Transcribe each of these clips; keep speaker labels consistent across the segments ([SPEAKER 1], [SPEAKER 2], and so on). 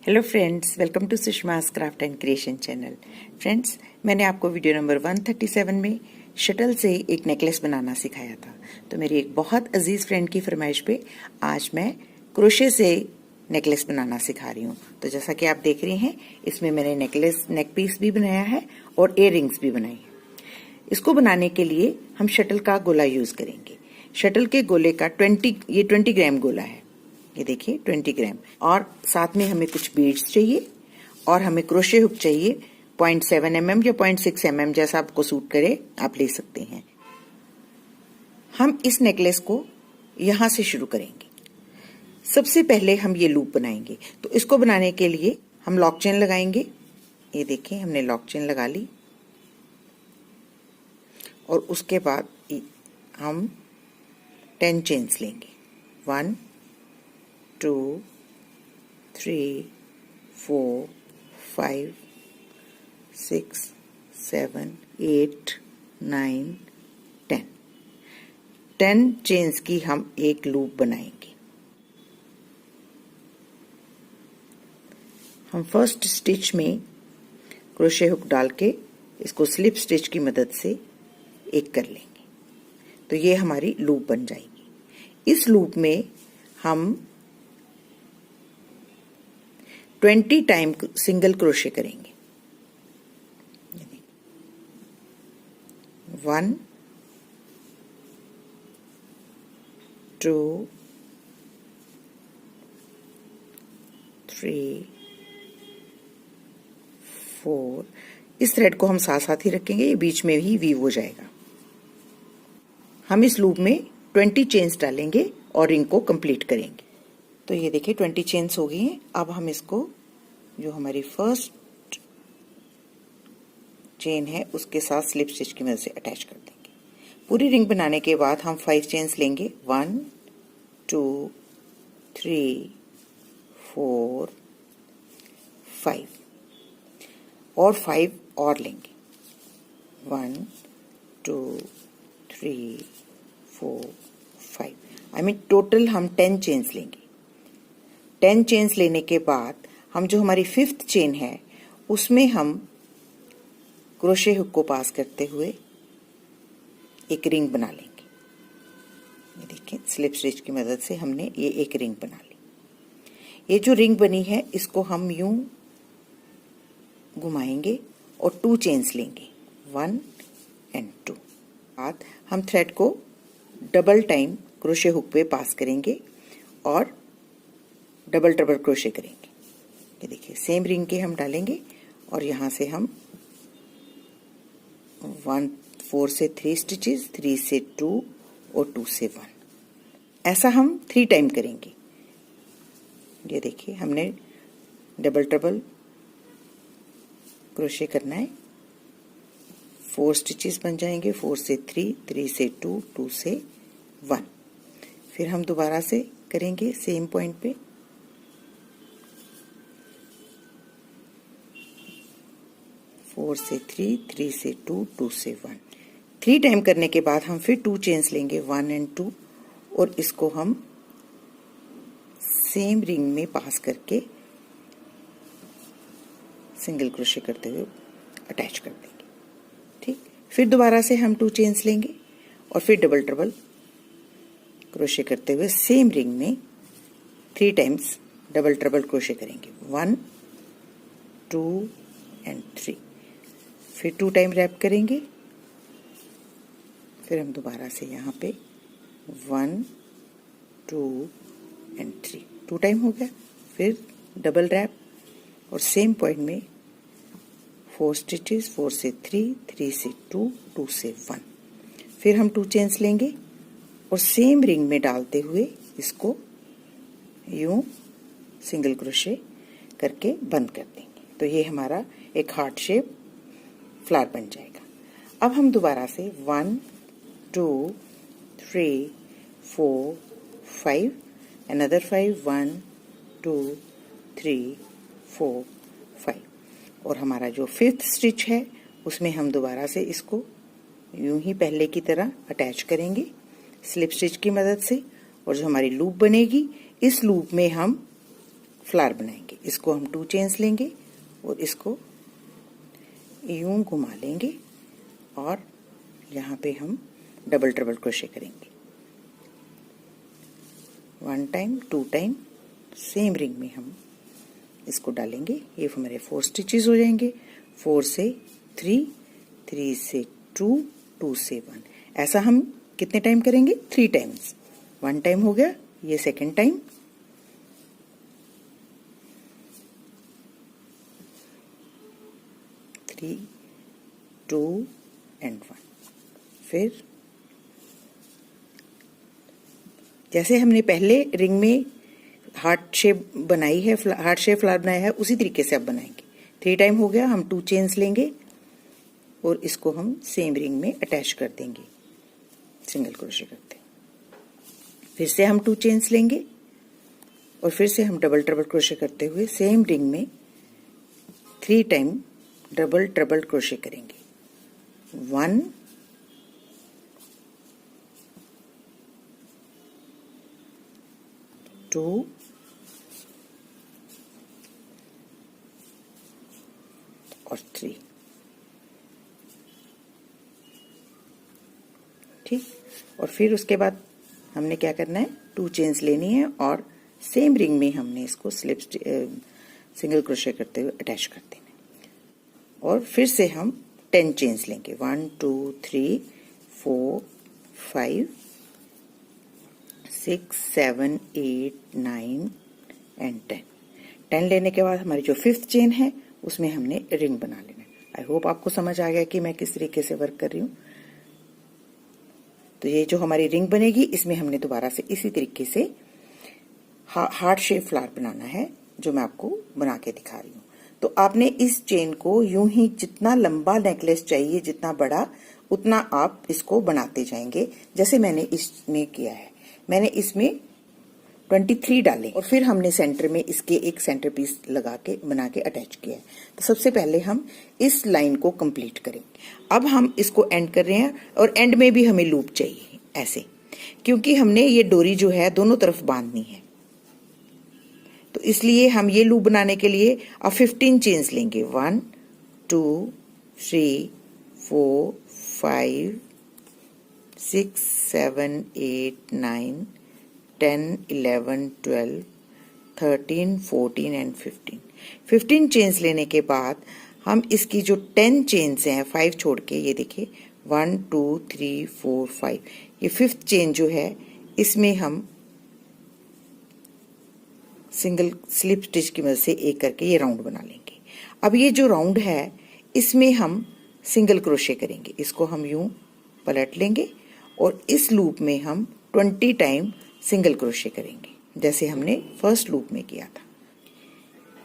[SPEAKER 1] Hello friends, welcome to Sushma's craft and creation channel. Friends, मैंने आपको video number 137 में shuttle से एक नेकलेस बनाना सिखाया था। तो मेरी एक बहुत अजीज फ्रेंड की फरमाइश पे आज मैं क्रोशे से नेकलेस बनाना सिखा रही हूँ। तो जैसा कि आप देख रहे हैं, इसमें मैंने नेकलेस नेक पीस भी बनाया है और इयर रिंग्स भी बनाई है। इसको बनाने के लिए हम शटल का गोला यूज करेंगे। शटल के गोले का 20 ग्राम गोला है, ये देखिए 20 ग्राम। और साथ में हमें कुछ बीड्स चाहिए और हमें क्रोशे हुक चाहिए 0.7 mm या 0.6 mm, जैसा आपको सूट करे आप ले सकते हैं। हम इस नेकलेस को यहां से शुरू करेंगे। सबसे पहले हम ये लूप बनाएंगे। तो इसको बनाने के लिए हम लॉक चेन लगाएंगे। ये देखिए हमने लॉक चेन लगा ली और उसके बाद हम 10 चेन्स लेंगे। 1 2 3 4 5 6 7 8 9 10 10 चेन्स की हम एक लूप बनाएंगे। हम फर्स्ट स्टिच में क्रोशे हुक डाल के इसको स्लिप स्टिच की मदद से एक कर लेंगे। तो ये हमारी लूप बन जाएगी। इस लूप में हम 20 टाइम सिंगल क्रोशे करेंगे। 1 2 3 4। इस थ्रेड को हम साथ साथ ही रखेंगे, ये बीच में ही वीव हो जाएगा। हम इस लूप में 20 चेन्स डालेंगे और रिंग को कंप्लीट करेंगे। तो ये देखिए 20 चेन्स हो गई हैं। अब हम इसको जो हमारी फर्स्ट चेन है उसके साथ स्लिप स्टिच की मदद से अटैच कर देंगे। पूरी रिंग बनाने के बाद हम 5 चेन्स लेंगे। 1 2 3 4 5 और 5 और लेंगे। 1 2 3 4 5 आई मीन टोटल हम 10 चेन्स लेंगे। 10 चेन्स लेने के बाद हम जो हमारी 5th चेन है उसमें हम क्रोशे हुक को पास करते हुए एक रिंग बना लेंगे। ये देखिए स्लिप स्टिच की मदद से हमने ये एक रिंग बना ली। ये जो रिंग बनी है इसको हम यूं घुमाएंगे और 2 चेन्स लेंगे। 1 और 2। बाद हम थ्रेड को डबल टाइम क्रोशे हुक पे पास करेंगे और डबल ट्रिपल क्रोशे करेंगे। ये देखिए सेम रिंग के हम डालेंगे और यहां से हम 4 से 3 स्टिचेस, 3 से 2 और 2 से 1, ऐसा हम 3 टाइम करेंगे। ये देखिए हमने डबल ट्रिपल क्रोशे करना है। 4 स्टिचेस बन जाएंगे। 4 से 3, 3 से 2, 2 से 1। फिर हम दोबारा से करेंगे सेम पॉइंट पे। 4 से 3, 3 से 2, 2 से 1। 3 टाइम करने के बाद हम फिर 2 चेन्स लेंगे। 1 और 2 और इसको हम सेम रिंग में पास करके सिंगल क्रोशे करते हुए अटैच कर देंगे। ठीक, फिर दोबारा से हम 2 चेन्स लेंगे और फिर डबल ट्रिपल क्रोशे करते हुए सेम रिंग में 3 टाइम्स डबल ट्रिपल क्रोशे करेंगे। 1 2 और 3। फिर 2 टाइम रैप करेंगे। फिर हम दोबारा से यहाँ पे 1 2 और 3। 2 टाइम हो गया। फिर डबल रैप और सेम पॉइंट में 4 स्टिचेस। 4 से 3, 3 से 2, 2 से 1। फिर हम 2 चेन्स लेंगे और सेम रिंग में डालते हुए इसको यूं सिंगल क्रोशे करके बंद कर देंगे। तो ये हमारा एक हार्ट शेप फ्लावर बन जाएगा। अब हम दोबारा से 1 2 3 4 5 another 5 1 2 3 4 5 और हमारा जो 5th स्टिच है उसमें हम दोबारा से इसको यूं ही पहले की तरह अटैच करेंगे स्लिप स्टिच की मदद से। और जो हमारी लूप बनेगी इस लूप में हम फ्लावर बनाएंगे। इसको हम 2 चेन्स लेंगे और इसको यूं घुमा लेंगे और यहाँ पे हम डबल ट्रिपल क्रोशे करेंगे। 1 टाइम 2 टाइम सेम रिंग में हम इसको डालेंगे। ये हमारे 4 स्टिचेस हो जाएंगे। 4 से 3, 3 से 2, 2 से 1। ऐसा हम कितने टाइम करेंगे? 3 टाइम्स। 1 टाइम हो गया, ये सेकेंड टाइम, 3, 2 एंड 1। फिर जैसे हमने पहले रिंग में हार्ट शेप बनाई है, हार्ट शेप फ्लावर बनाया है, उसी तरीके से अब बनाएंगे। 3 टाइम हो गया, हम 2 चेन्स लेंगे और इसको हम सेम रिंग में अटैच कर देंगे सिंगल क्रोशे करते। फिर से हम 2 चेन्स लेंगे और फिर से हम डबल ट्रिपल क्रोशे करते हुए सेम रिंग में 3 टाइम डबल ट्रिपल क्रोशे करेंगे। 1, 2, और 3। ठीक, और फिर उसके बाद हमने क्या करना है? 2 चेन्स लेनी है और सेम रिंग में हमने इसको सिंगल क्रोशे करते हुए अटैच कर देना है। और फिर से हम 10 चेन्स लेंगे। 1, 2, 3, 4, 5, 6, 7, 8, 9 एंड 10। 10 लेने के बाद हमारी जो 5th चेन है उसमें हमने रिंग बना लेना है। आई होप आपको समझ आ गया कि मैं किस तरीके से वर्क कर रही हूँ। तो ये जो हमारी रिंग बनेगी, इसमें हमने दोबारा से इसी तरीके से हार्ट शेप फ्लावर बनाना है, जो मैं आपको बना के दिखा रही हूँ। तो आपने इस चेन को यूं ही, जितना लंबा नेकलेस चाहिए, जितना बड़ा, उतना आप इसको बनाते जाएंगे, जैसे मैंने इसमें किया है। मैंने इसमें 23 डाले और फिर हमने सेंटर में इसके एक सेंटर पीस लगा के बना के अटैच किया है। तो सबसे पहले हम इस लाइन को कंप्लीट करेंगे। अब हम इसको एंड कर रहे हैं और एंड में भी हमें लूप चाहिए ऐसे, क्योंकि हमने ये डोरी जो है दोनों तरफ बांधनी है। तो इसलिए हम ये लूप बनाने के लिए अब 15 चेन्स लेंगे। 1, 2, 3, 4, 5, 6, 7, 8, 9, 10, 11, 12, 13, 14 एंड 15। 15 चेन्स लेने के बाद हम इसकी जो 10 चेन्स हैं, 5 छोड़ के, ये देखिए 1, 2, 3, 4, 5, ये 5th चेन जो है, इसमें हम सिंगल स्लिप स्टिच की मदद से एक करके ये राउंड बना लेंगे। अब ये जो राउंड है, इसमें हम सिंगल क्रोशे करेंगे। इसको हम यूं पलट लेंगे और इस लूप में हम 20 टाइम सिंगल क्रोशे करेंगे, जैसे हमने फर्स्ट लूप में किया था।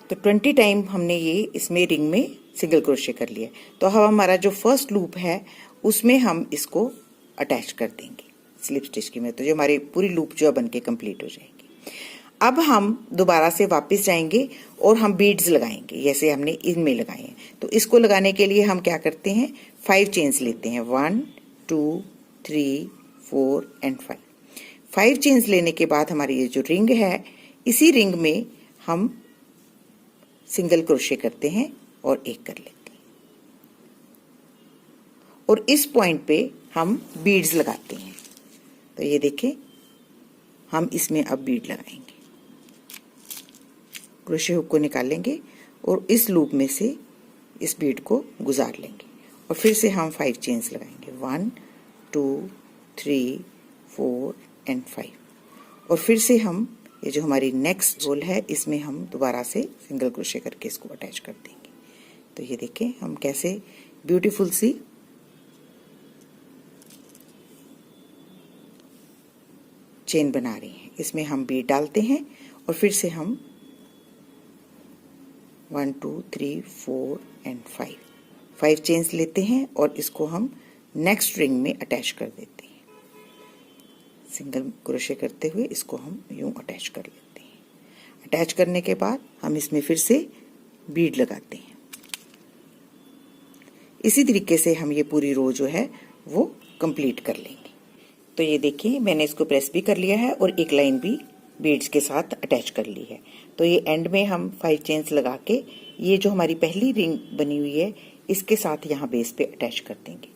[SPEAKER 1] तो 20 टाइम हमने ये इसमें रिंग में सिंगल क्रोशे कर लिया। तो अब हमारा जो फर्स्ट लूप है, उसमें हम इसको अटैच कर देंगे स्लिप स्टिच की मदद, तो जो हमारी पूरी लूप जो बन के कंप्लीट हो जाएगी। अब हम दोबारा से वापस जाएंगे और हम बीड्स लगाएंगे, जैसे हमने इनमें लगाए हैं। तो इसको लगाने के लिए हम क्या करते हैं? 5 चेन्स लेते हैं। 1, 2, 3, 4 एंड 5। 5 चेन्स लेने के बाद हमारी ये जो रिंग है, इसी रिंग में हम सिंगल क्रोशे करते हैं और एक कर लेते हैं और इस पॉइंट पे हम बीड्स लगाते हैं। तो ये देखें, हम इसमें अब बीड लगाएंगे। क्रोशे हुक को निकालेंगे और इस लूप में से इस बीड को गुजार लेंगे और फिर से हम 5 चेन्स लगाएंगे। 1, 2, 3, 4 एंड 5। और फिर से हम ये जो हमारी नेक्स्ट रोल है, इसमें हम दोबारा से सिंगल क्रोशे करके इसको अटैच कर देंगे। तो ये देखें हम कैसे ब्यूटीफुल सी चेन बना रही हैं। इसमें हम बीड डालते हैं और फिर से हम 1, 2, 3, 4 एंड 5 चेन्स लेते हैं और इसको हम नेक्स्ट रिंग में अटैच कर देते हैं। सिंगल क्रोशे करते हुए इसको हम यूं अटैच कर लेते हैं। अटैच करने के बाद हम इसमें फिर से बीड लगाते हैं। इसी तरीके से हम ये पूरी रो जो है वो कंप्लीट कर लेंगे। तो ये देखिए, मैंने इसको प्रेस भी कर लिया है और एक लाइन भी बीड्स के साथ अटैच कर ली है। तो ये एंड में हम 5 चेन्स लगा के ये जो हमारी पहली रिंग बनी हुई है इसके साथ यहाँ बेस पे अटैच कर देंगे।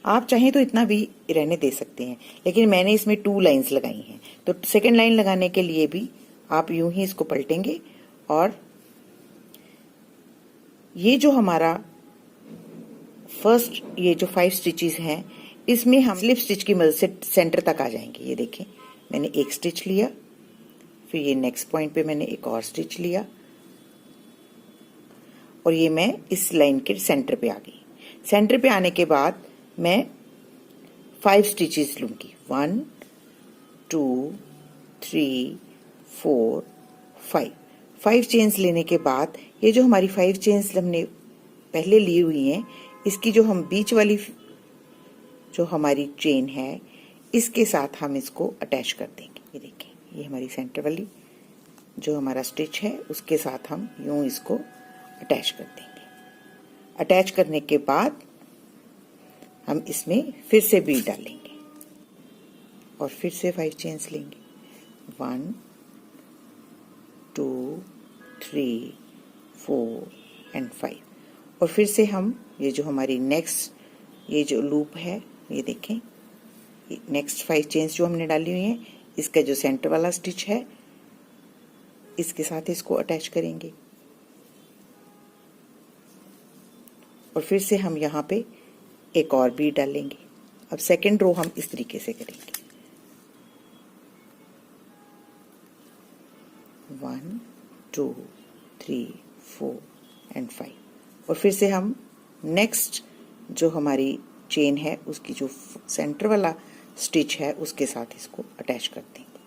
[SPEAKER 1] आप चाहें तो इतना भी रहने दे सकते हैं, लेकिन मैंने इसमें 2 लाइंस लगाई हैं, तो सेकंड लाइन लगाने के लिए भी आप यूं ही इसको पलटेंगे और ये जो हमारा फर्स्ट ये जो 5 स्टिचेस हैं इसमें हम स्लिप स्टिच की मदद से सेंटर तक आ जाएंगे। ये देखें, मैंने एक स्टिच लिया, फिर ये नेक्स्ट पॉइंट पे मैंने एक और स्टिच लिया और ये मैं इस लाइन के सेंटर पे आ गई। सेंटर पे आने के बाद मैं 5 स्टिचेस लूंगी, 1 2 3 4 5 चेन्स लेने के बाद ये जो हमारी 5 चेन्स हमने पहले ली हुई हैं इसकी जो हम बीच वाली जो हमारी चेन है इसके साथ हम इसको अटैच कर देंगे। ये देखिए, ये हमारी सेंटर वाली जो हमारा स्टिच है उसके साथ हम यूं इसको अटैच कर देंगे। अटैच करने के बाद हम इसमें फिर से बीड डालेंगे और फिर से 5 चेन्स लेंगे, 1 2 3 4 एंड 5 और फिर से हम ये जो हमारी नेक्स्ट ये जो लूप है ये देखें, नेक्स्ट 5 चेन्स जो हमने डाली हुई हैं इसका जो सेंटर वाला स्टिच है इसके साथ इसको अटैच करेंगे और फिर से हम यहाँ पे एक और बीड डालेंगे। अब सेकेंड रो हम इस तरीके से करेंगे, 1 2 3 4 एंड 5 और फिर से हम नेक्स्ट जो हमारी चेन है उसकी जो सेंटर वाला स्टिच है उसके साथ इसको अटैच कर देंगे।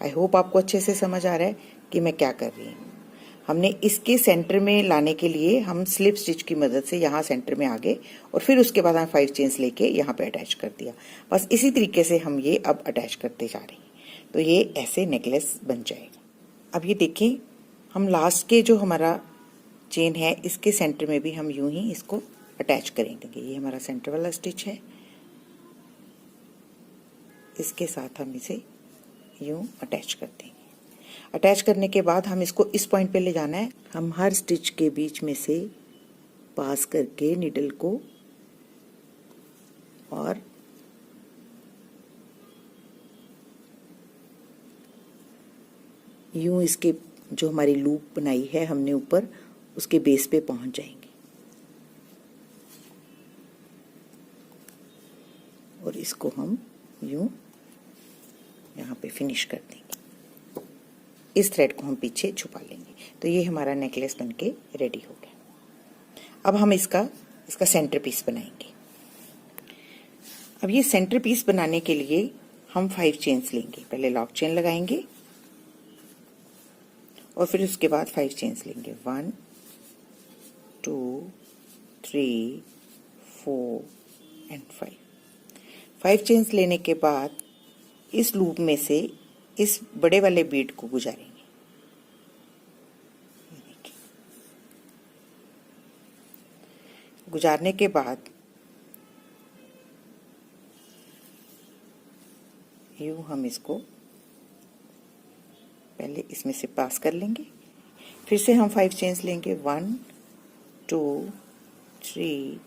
[SPEAKER 1] आई होप आपको अच्छे से समझ आ रहा है कि मैं क्या कर रही हूँ। हमने इसके सेंटर में लाने के लिए हम स्लिप स्टिच की मदद से यहाँ सेंटर में आ गए और फिर उसके बाद हम 5 चेन्स लेके यहाँ पे अटैच कर दिया। बस इसी तरीके से हम ये अब अटैच करते जा रहे हैं, तो ये ऐसे नेकलेस बन जाएगा। अब ये देखें, हम लास्ट के जो हमारा चेन है इसके सेंटर में भी हम यूं ही इसको अटैच करेंगे। ये हमारा सेंटर वाला स्टिच है, इसके साथ हम इसे यूं अटैच कर देंगे। अटैच करने के बाद हम इसको इस पॉइंट पे ले जाना है। हम हर स्टिच के बीच में से पास करके नीडल को और यूं इसके जो हमारी लूप बनाई है हमने ऊपर उसके बेस पे पहुंच जाएंगे और इसको हम यूं यहाँ पे फिनिश कर देंगे। इस थ्रेड को हम पीछे छुपा लेंगे, तो ये हमारा नेकलेस बनके रेडी हो गया। अब हम इसका सेंटर पीस बनाएंगे। अब ये सेंटर पीस बनाने के लिए हम 5 चेन्स लेंगे, पहले लॉक चेन लगाएंगे और फिर उसके बाद 5 चेन्स लेंगे, 1 2 3 4 एंड 5 चेन्स लेने के बाद इस लूप में से इस बड़े वाले बीड को गुजारेंगे। गुजारने के बाद यूं हम इसको पहले इसमें से पास कर लेंगे, फिर से हम 5 चेन्स लेंगे, 1 2 3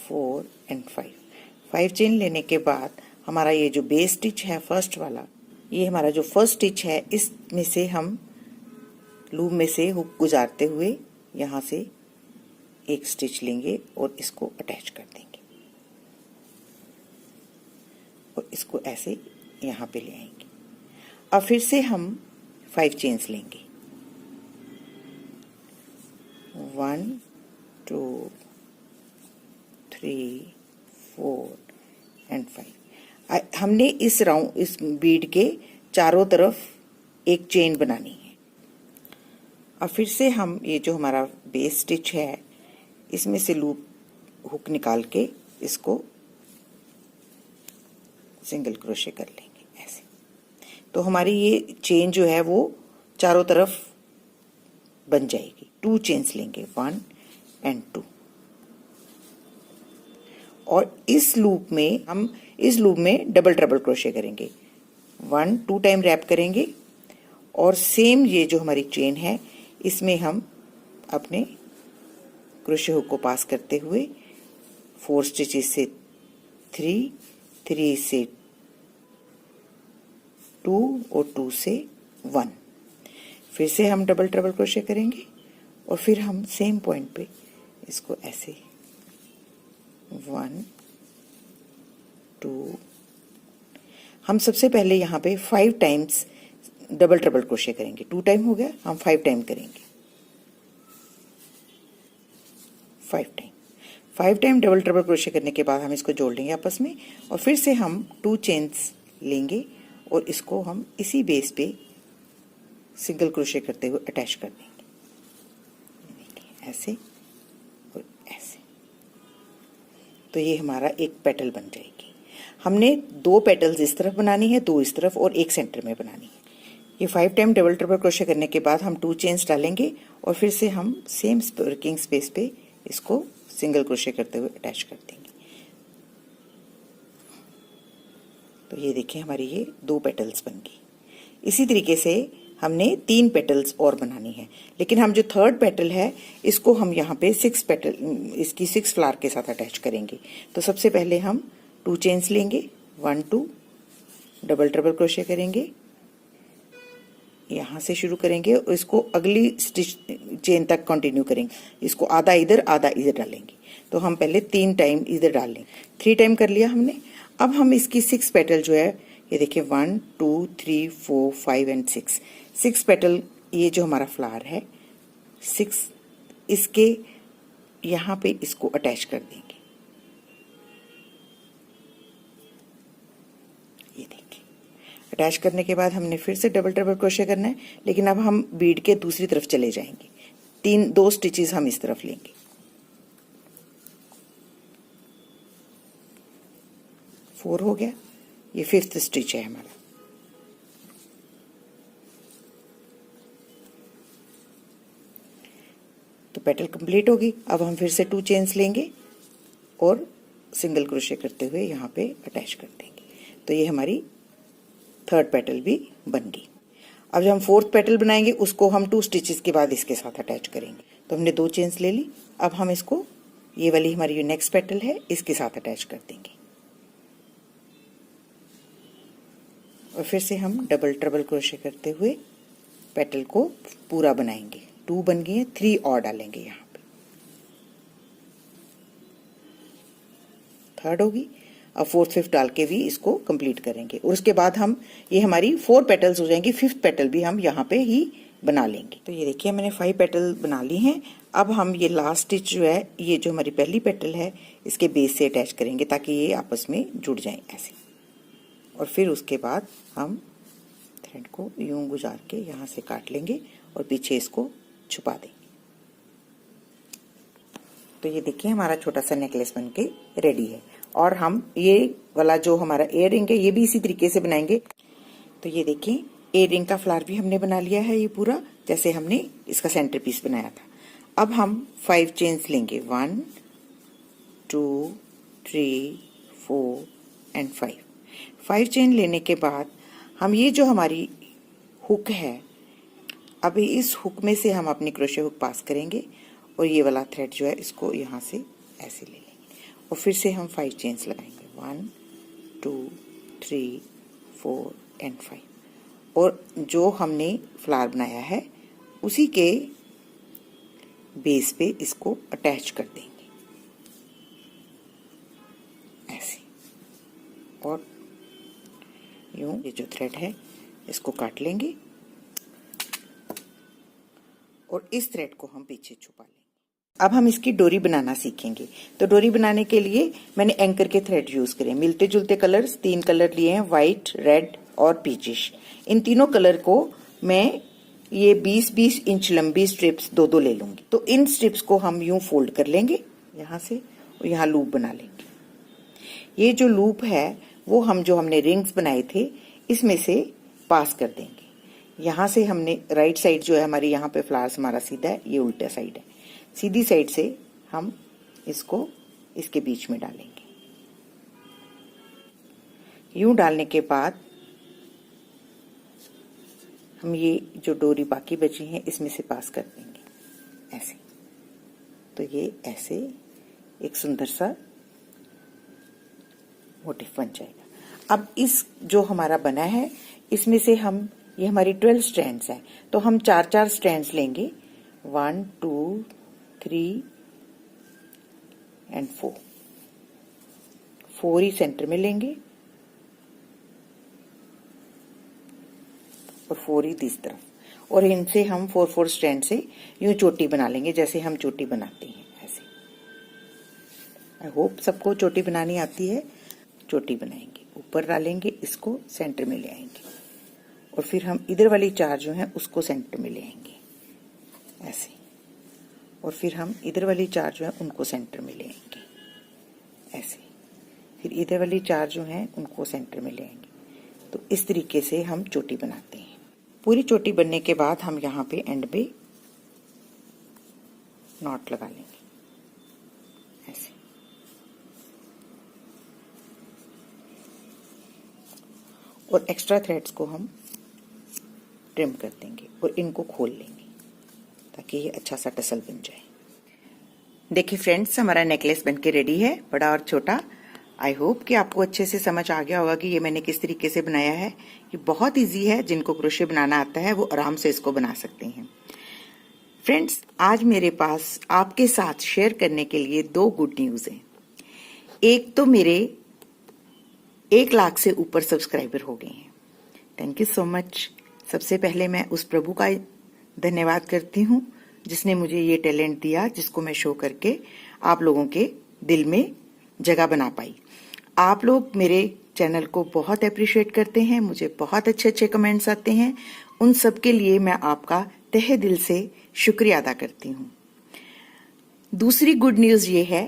[SPEAKER 1] 4 एंड 5 चेन लेने के बाद हमारा ये जो बेस स्टिच है फर्स्ट वाला, ये हमारा जो फर्स्ट स्टिच है इसमें से हम लूप में से हुक गुजारते हुए यहाँ से एक स्टिच लेंगे और इसको अटैच कर देंगे और इसको ऐसे यहाँ पे ले आएंगे। अब फिर से हम 5 चेन्स लेंगे, 1 2 3 4 एंड 5। हमने इस बीड के चारों तरफ एक चेन बनानी है। अब फिर से हम ये जो हमारा बेस स्टिच है इसमें से लूप हुक निकाल के इसको सिंगल क्रोशे कर लेंगे ऐसे। तो हमारी ये चेन जो है वो चारों तरफ बन जाएगी। 2 चेन्स लेंगे, 1 एंड 2 और इस लूप में डबल ट्रिपल क्रोशे करेंगे। 1 2 टाइम रैप करेंगे और सेम ये जो हमारी चेन है इसमें हम अपने क्रोशे हुक को पास करते हुए 4 स्टिचेस से 3, 3 से 2 और 2 से 1, फिर से हम डबल ट्रिपल क्रोशे करेंगे और फिर हम सेम पॉइंट पे इसको ऐसे 1 2, हम सबसे पहले यहाँ पे 5 टाइम्स डबल ट्रिपल क्रोशे करेंगे। 2 टाइम हो गया, हम 5 टाइम करेंगे। 5 टाइम डबल ट्रिपल क्रोशे करने के बाद हम इसको जोड़ लेंगे आपस में और फिर से हम 2 चेन्स लेंगे और इसको हम इसी बेस पे सिंगल क्रोशे करते हुए अटैच कर देंगे। ऐसे और ऐसे, तो ये हमारा एक पेटल बन जाएगी। हमने 2 पेटल्स इस तरफ बनानी है, 2 इस तरफ और 1 सेंटर में बनानी है। ये 5 टाइम डबल ट्रिपल क्रोशे करने के बाद हम 2 चेन्स डालेंगे और फिर से हम सेम वर्किंग स्पेस पे इसको सिंगल क्रोशे करते हुए अटैच कर देंगे। तो ये देखिए हमारी ये 2 पेटल्स बन गई। इसी तरीके से हमने 3 पेटल्स और बनानी है, लेकिन हम जो 3rd पेटल है इसको हम यहाँ पे 6 पेटल इसकी 6 फ्लावर के साथ अटैच करेंगे। तो सबसे पहले हम 2 चेन्स लेंगे, 1 2 डबल ट्रिपल क्रोशे करेंगे, यहाँ से शुरू करेंगे और इसको अगली स्टिच चेन तक कंटिन्यू करेंगे। इसको आधा इधर डालेंगे। तो हम पहले 3 टाइम इधर डाल लेंगे। 3 टाइम कर लिया हमने। अब हम इसकी 6 पेटल जो है ये देखिए 1 2 3 4 5 एंड 6 पेटल, ये जो हमारा फ्लावर है 6, इसके यहाँ पे इसको अटैच कर देंगे। ये देखिए अटैच करने के बाद हमने फिर से डबल ट्रिपल क्रोशे करना है, लेकिन अब हम बीड के दूसरी तरफ चले जाएंगे। 2 स्टिचेस हम इस तरफ लेंगे। 4 हो गया, ये 5th स्टिच है हमारा। तो पेटल कंप्लीट होगी। अब हम फिर से 2 चेन्स लेंगे और सिंगल क्रोशे करते हुए यहाँ पे अटैच कर देंगे। तो ये हमारी 3rd पेटल भी बन गई। अब जब हम 4th पेटल बनाएंगे उसको हम 2 स्टिचेस के बाद इसके साथ अटैच करेंगे। तो हमने 2 चेन्स ले ली। अब हम इसको, ये वाली हमारी जो नेक्स्ट पेटल है इसके साथ अटैच कर देंगे और फिर से हम डबल ट्रिपल क्रोशे करते हुए पेटल को पूरा बनाएंगे। 2 बन गए हैं, 3 और डालेंगे यहाँ पे। 3rd होगी। अब 4th 5th डाल के भी इसको कंप्लीट करेंगे और उसके बाद हम, ये हमारी 4 पेटल्स हो जाएंगी। 5th पेटल भी हम यहाँ पे ही बना लेंगे। तो ये देखिए मैंने 5 पेटल बना ली हैं। अब हम ये लास्ट स्टिच जो है, ये जो हमारी पहली पेटल है इसके बेस से अटैच करेंगे ताकि ये आपस में जुड़ जाए ऐसे। और फिर उसके बाद हम थ्रेड को यूं गुजार के यहाँ से काट लेंगे और पीछे इसको छुपा देंगे। तो ये देखिए हमारा छोटा सा नेकलेस बनके रेडी है। और हम ये वाला जो हमारा इयर रिंग है ये भी इसी तरीके से बनाएंगे। तो ये देखिए इयर रिंग का फ्लावर भी हमने बना लिया है, ये पूरा जैसे हमने इसका सेंटर पीस बनाया था। अब हम 5 चेन्स लेंगे, 1 2 3 4 एंड 5 चेन लेने के बाद हम ये जो हमारी हुक है, अभी इस हुक में से हम अपनी क्रोशे हुक पास करेंगे और ये वाला थ्रेड जो है इसको यहाँ से ऐसे ले लेंगे और फिर से हम 5 चेन्स लगाएंगे, 1 2 3 4 एंड 5। और जो हमने फ्लावर बनाया है उसी के बेस पे इसको अटैच कर देंगे ऐसे। और यूं ये जो थ्रेड है इसको काट लेंगे और इस थ्रेड को हम पीछे छुपा लेंगे। अब हम इसकी डोरी बनाना सीखेंगे। तो डोरी बनाने के लिए मैंने एंकर के थ्रेड यूज करे। मिलते जुलते कलर्स 3 कलर लिए हैं, व्हाइट, रेड और पीचिश। इन तीनों कलर को मैं ये 20-20 इंच लंबी स्ट्रिप्स 2-2 ले लूंगी। तो इन स्ट्रिप्स को हम यूं फोल्ड कर लेंगे यहाँ से और यहाँ लूप बना लेंगे। ये जो लूप है वो हम जो हमने रिंग्स बनाए थे इसमें से पास कर देंगे। यहाँ से हमने राइट साइड जो है हमारी, यहाँ पे फ्लावर्स हमारा सीधा है, ये उल्टा साइड है। सीधी साइड से हम इसको इसके बीच में डालेंगे। यूं डालने के बाद हम ये जो डोरी बाकी बची है इसमें से पास कर देंगे ऐसे। तो ये ऐसे एक सुंदर सा मोटिफ बन जाएगा। अब इस जो हमारा बना है इसमें से हम, ये हमारी 12 स्ट्रैंड्स हैं, तो हम 4-4 स्ट्रैंड्स लेंगे, 1 2 3 एंड 4 ही सेंटर में लेंगे और 4 ही तीस तरफ, और इनसे हम 4-4 स्ट्रैंड से यूं चोटी बना लेंगे जैसे हम चोटी बनाते हैं ऐसे। आई होप सबको चोटी बनानी आती है। चोटी बनाएंगे, ऊपर डालेंगे, इसको सेंटर में ले आएंगे और फिर हम इधर वाली 4 जो है उसको सेंटर में ले आएंगे ऐसे, और फिर हम इधर वाली 4 जो है उनको सेंटर में ले आएंगे ऐसे, फिर इधर वाली 4 जो हैं उनको सेंटर में ले आएंगे। तो इस तरीके से हम चोटी बनाते हैं। पूरी चोटी बनने के बाद हम यहाँ पे एंड पे नॉट लगा लेंगे ऐसे। और एक्स्ट्रा थ्रेड्स को हम ट्रिम कर देंगे और इनको खोल लेंगे ताकि ये अच्छा सा टसल बन जाए। देखिए फ्रेंड्स, हमारा नेकलेस बनके रेडी है, बड़ा और छोटा। आई होप कि आपको अच्छे से समझ आ गया होगा कि ये मैंने किस तरीके से बनाया है। ये बहुत इजी है, जिनको क्रोशे बनाना आता है वो आराम से इसको बना सकते हैं। फ्रेंड्स, आज मेरे पास आपके साथ शेयर करने के लिए 2 गुड न्यूज हैं। एक तो मेरे 1 लाख से ऊपर सब्सक्राइबर हो गए हैं। Thank you so much. सबसे पहले मैं उस प्रभु का धन्यवाद करती हूँ जिसने मुझे ये टैलेंट दिया, जिसको मैं शो करके आप लोगों के दिल में जगह बना पाई। आप लोग मेरे चैनल को बहुत अप्रिशिएट करते हैं, मुझे बहुत अच्छे अच्छे कमेंट्स आते हैं। उन सब के लिए मैं आपका तहे दिल से शुक्रिया अदा करती हूँ। दूसरी गुड न्यूज ये है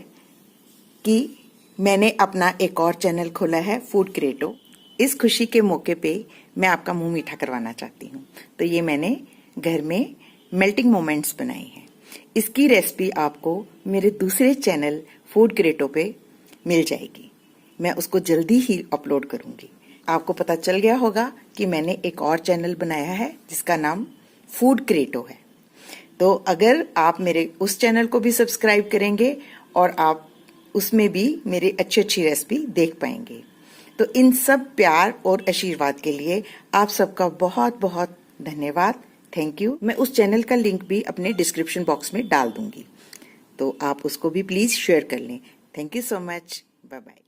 [SPEAKER 1] कि मैंने अपना एक और चैनल खोला है, फूड क्रिएटो। इस खुशी के मौके पे मैं आपका मुंह मीठा करवाना चाहती हूँ। तो ये मैंने घर में मेल्टिंग मोमेंट्स बनाए हैं। इसकी रेसिपी आपको मेरे दूसरे चैनल फूड क्रिएटो पे मिल जाएगी। मैं उसको जल्दी ही अपलोड करूंगी। आपको पता चल गया होगा कि मैंने एक और चैनल बनाया है जिसका नाम फूड क्रिएटो है। तो अगर आप मेरे उस चैनल को भी सब्सक्राइब करेंगे और आप उसमें भी मेरे अच्छी रेसिपी देख पाएंगे। तो इन सब प्यार और आशीर्वाद के लिए आप सबका बहुत बहुत धन्यवाद। Thank you. मैं उस चैनल का लिंक भी अपने डिस्क्रिप्शन बॉक्स में डाल दूंगी, तो आप उसको भी प्लीज शेयर कर लें। Thank you so much. Bye bye.